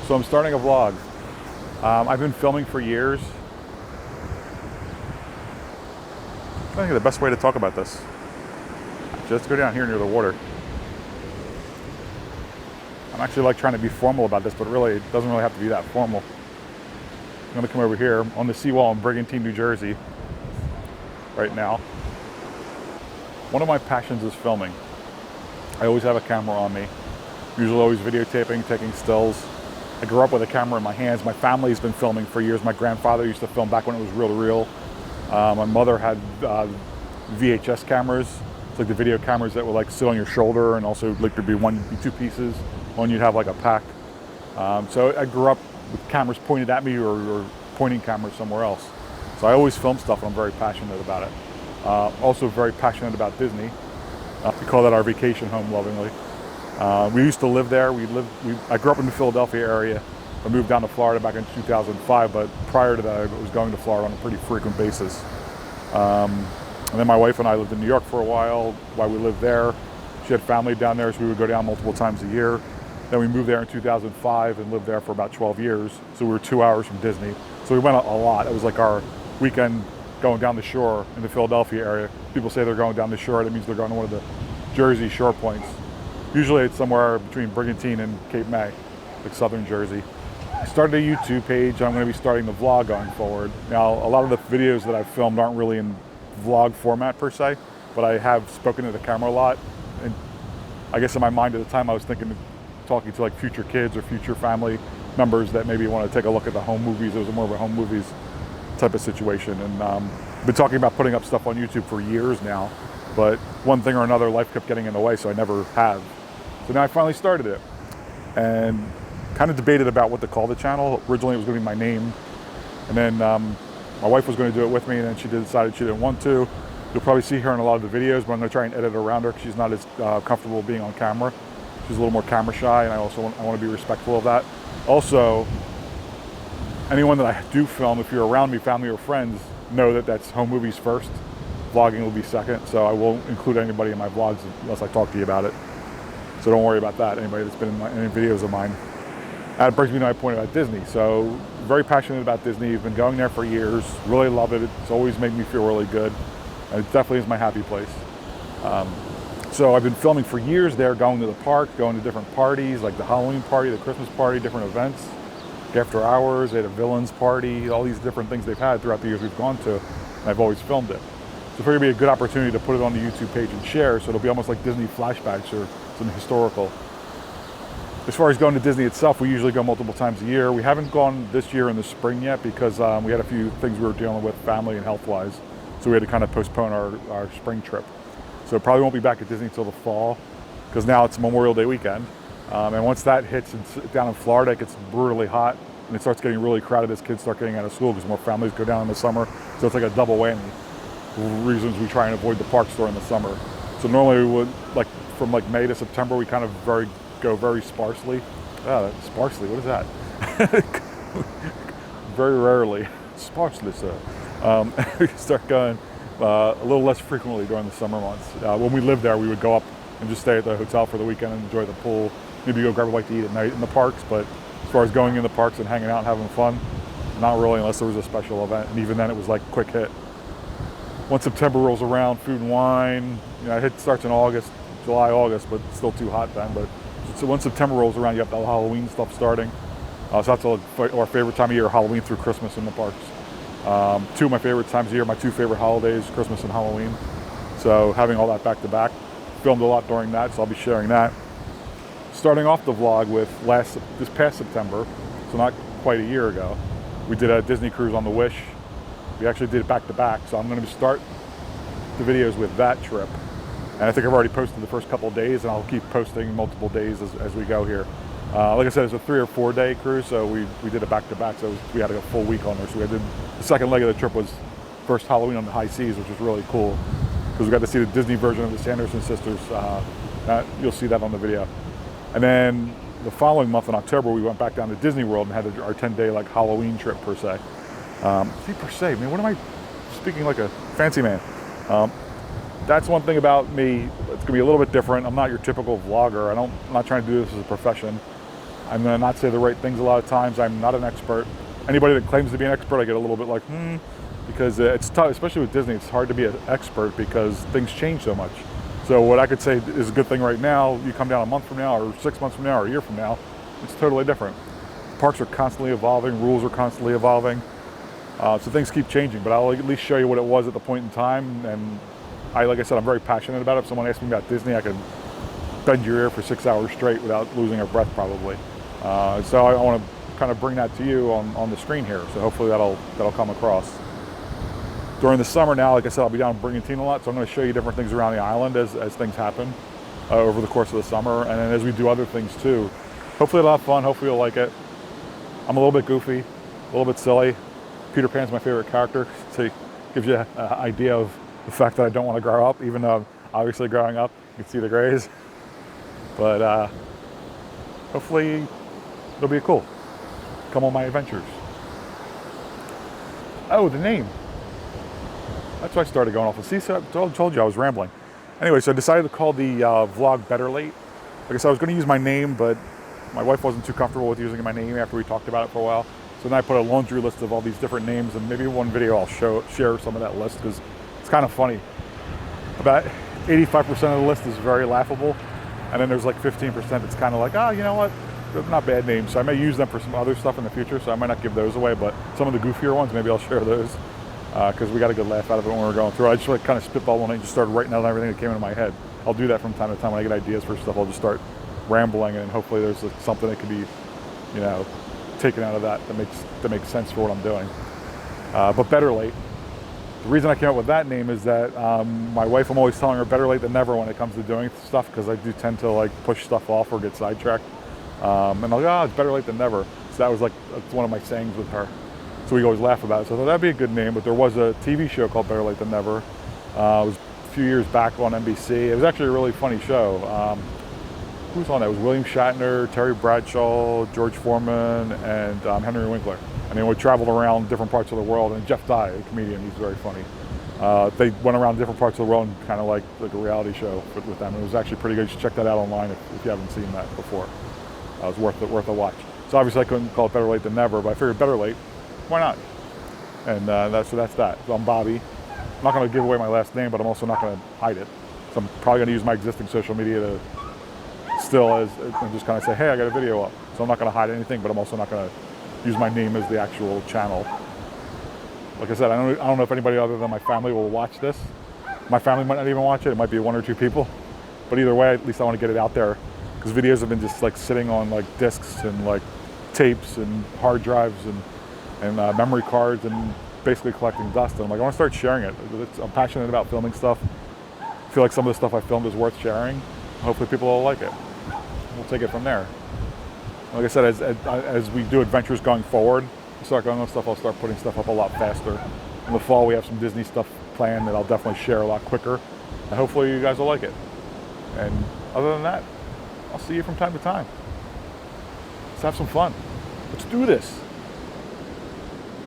So I'm starting a vlog. I've been filming for years. I think the best way to talk about this. Just go down here near the water. I'm actually like trying to be formal about this, but really it doesn't really have to be that formal. I'm gonna come over here on the seawall in Brigantine, New Jersey right now. One of my passions is filming. I always have a camera on me. Usually always videotaping, taking stills. I grew up with a camera in my hands. My family's been filming for years. My grandfather used to film back when it was reel to reel. My mother had VHS cameras. It's like the video cameras that would like sit on your shoulder, and also like there'd be two pieces. One you'd have like a pack. So I grew up with cameras pointed at me or pointing cameras somewhere else. So I always film stuff, and I'm very passionate about it. Also very passionate about Disney. We call that our vacation home lovingly. We used to live there. I grew up in the Philadelphia area. I moved down to Florida back in 2005, but prior to that, I was going to Florida on a pretty frequent basis. And then my wife and I lived in New York for a while we lived there. She had family down there, so we would go down multiple times a year. Then we moved there in 2005 and lived there for about 12 years. So we were 2 hours from Disney. So we went a lot. It was like our weekend going down the shore in the Philadelphia area. People say they're going down the shore. That means they're going to one of the Jersey shore points. Usually it's somewhere between Brigantine and Cape May, like southern Jersey. I started a YouTube page. I'm going to be starting the vlog going forward. Now, a lot of the videos that I've filmed aren't really in vlog format per se, but I have spoken to the camera a lot. And I guess in my mind at the time I was talking to like future kids or future family members that maybe want to take a look at the home movies. It was more of a home movies type of situation. And I've been talking about putting up stuff on YouTube for years now, but one thing or another, life kept getting in the way, so I never have. So now I finally started it and kind of debated about what to call the channel. Originally it was going to be my name, and then my wife was going to do it with me, and then she decided she didn't want to. You'll probably see her in a lot of the videos, but I'm going to try and edit around her because she's not as comfortable being on camera. She's a little more camera shy, and I want to be respectful of that. Also, anyone that I do film, if you're around me, family or friends, know that that's home movies first. Vlogging will be second, so I won't include anybody in my vlogs unless I talk to you about it. So don't worry about that, anybody that's been in any videos of mine. That brings me to my point about Disney. So very passionate about Disney. I've been going there for years, really love it. It's always made me feel really good. And it definitely is my happy place. So I've been filming for years there, going to the park, going to different parties, like the Halloween party, the Christmas party, different events. After hours, they had a villains party, all these different things they've had throughout the years we've gone to, and I've always filmed it. So it's going to be a good opportunity to put it on the YouTube page and share, so it'll be almost like Disney flashbacks or something historical. As far as going to Disney itself, we usually go multiple times a year. We haven't gone this year in the spring yet because we had a few things we were dealing with family and health-wise, so we had to kind of postpone our spring trip. So probably won't be back at Disney until the fall, because now it's Memorial Day weekend. And once that hits down in Florida, it gets brutally hot, and it starts getting really crowded as kids start getting out of school because more families go down in the summer. So it's like a double whammy. Reasons we try and avoid the parks during the summer. So normally we would, like from like May to September, we kind of go very sparsely. Sparsely, what is that? Very rarely. Sparsely, sir. We start going a little less frequently during the summer months. When we lived there, we would go up and just stay at the hotel for the weekend and enjoy the pool. Maybe go grab a bite to eat at night in the parks, but as far as going in the parks and hanging out and having fun, not really, unless there was a special event, and even then it was like quick hit. Once September rolls around, food and wine, it starts in August, July, August, but it's still too hot then. But so once September rolls around, you have the Halloween stuff starting. So that's our favorite time of year, Halloween through Christmas in the parks. Two of my favorite times of year, my two favorite holidays, Christmas and Halloween. So having all that back to back, filmed a lot during that, so I'll be sharing that. Starting off the vlog with this past September, so not quite a year ago, we did a Disney cruise on the Wish. We actually did it back to back, so I'm going to start the videos with that trip. And I think I've already posted the first couple of days, and I'll keep posting multiple days as we go here. Like I said, it's a 3 or 4 day cruise, so we did it back to back, so we had a full week on there. So the second leg of the trip was first Halloween on the high seas, which was really cool, because we got to see the Disney version of the Sanderson sisters. You'll see that on the video. And then the following month in October, we went back down to Disney World and had our 10-day like Halloween trip per se. Man, what am I speaking like a fancy man? That's one thing about me. It's gonna be a little bit different. I'm not your typical vlogger. I'm not trying to do this as a profession. I'm going to not say the right things a lot of times. I'm not an expert. Anybody that claims to be an expert, I get a little bit like, because it's tough, especially with Disney. It's hard to be an expert because things change so much. So what I could say is a good thing right now, you come down a month from now or 6 months from now or a year from now, it's totally different. Parks are constantly evolving, rules are constantly evolving, so things keep changing, but I'll at least show you what it was at the point in time. And like I said, I'm very passionate about it. If someone asks me about Disney, I could bend your ear for 6 hours straight without losing our breath probably. So I want to kind of bring that to you on the screen here, so hopefully that'll come across. During the summer now, like I said, I'll be down in Brigantine a lot, so I'm going to show you different things around the island as things happen over the course of the summer, and then as we do other things too. Hopefully it'll have fun, hopefully you'll like it. I'm a little bit goofy, a little bit silly. Peter Pan's my favorite character, so it gives you an idea of the fact that I don't want to grow up, even though I'm obviously growing up. You can see the grays. But hopefully it'll be cool. Come on my adventures. Oh, the name. That's why I started going off. See, so I told you I was rambling. Anyway, so I decided to call the vlog Better Late. Like I said, I was going to use my name, but my wife wasn't too comfortable with using my name after we talked about it for a while. So then I put a laundry list of all these different names, and maybe one video I'll share some of that list because it's kind of funny. About 85% of the list is very laughable, and then there's like 15% that's kind of like, oh, you know what? They're not bad names. So I may use them for some other stuff in the future, so I might not give those away, but some of the goofier ones, maybe I'll share those because we got a good laugh out of it when we were going through it. I just like kind of spitball one night and just started writing out everything that came into my head. I'll do that from time to time when I get ideas for stuff. I'll just start rambling, and hopefully there's something that can be, you know, taken out of that makes sense for what I'm doing. But Better Late. The reason I came up with that name is that my wife, I'm always telling her better late than never when it comes to doing stuff, because I do tend to like push stuff off or get sidetracked. And I'm like, oh, it's better late than never. So that was like one of my sayings with her. So we always laugh about it. So I thought that'd be a good name. But there was a TV show called Better Late Than Never. It was a few years back on NBC. It was actually a really funny show. Who was on that? It was William Shatner, Terry Bradshaw, George Foreman, and Henry Winkler. And they would travel around different parts of the world. And Jeff Dye, a comedian, he's very funny. They went around different parts of the world and kind of like a reality show with them. It was actually pretty good. You should check that out online if you haven't seen that before. It was worth a watch. So obviously I couldn't call it Better Late Than Never, but I figured better late, why not? And that's that. So I'm Bobby. I'm not going to give away my last name, but I'm also not going to hide it. So I'm probably going to use my existing social media to and just kind of say, hey, I got a video up. So I'm not going to hide anything, but I'm also not going to use my name as the actual channel. Like I said, I don't know if anybody other than my family will watch this. My family might not even watch it. It might be one or two people. But either way, at least I want to get it out there, because videos have been just like sitting on like discs and like tapes and hard drives and memory cards and basically collecting dust. And I'm like, I want to start sharing it. I'm passionate about filming stuff. I feel like some of the stuff I filmed is worth sharing. Hopefully people will like it. We'll take it from there. Like I said, as we do adventures going forward, start going on stuff, I'll start putting stuff up a lot faster. In the fall, we have some Disney stuff planned that I'll definitely share a lot quicker. And hopefully you guys will like it. And other than that, I'll see you from time to time. Let's have some fun. Let's do this.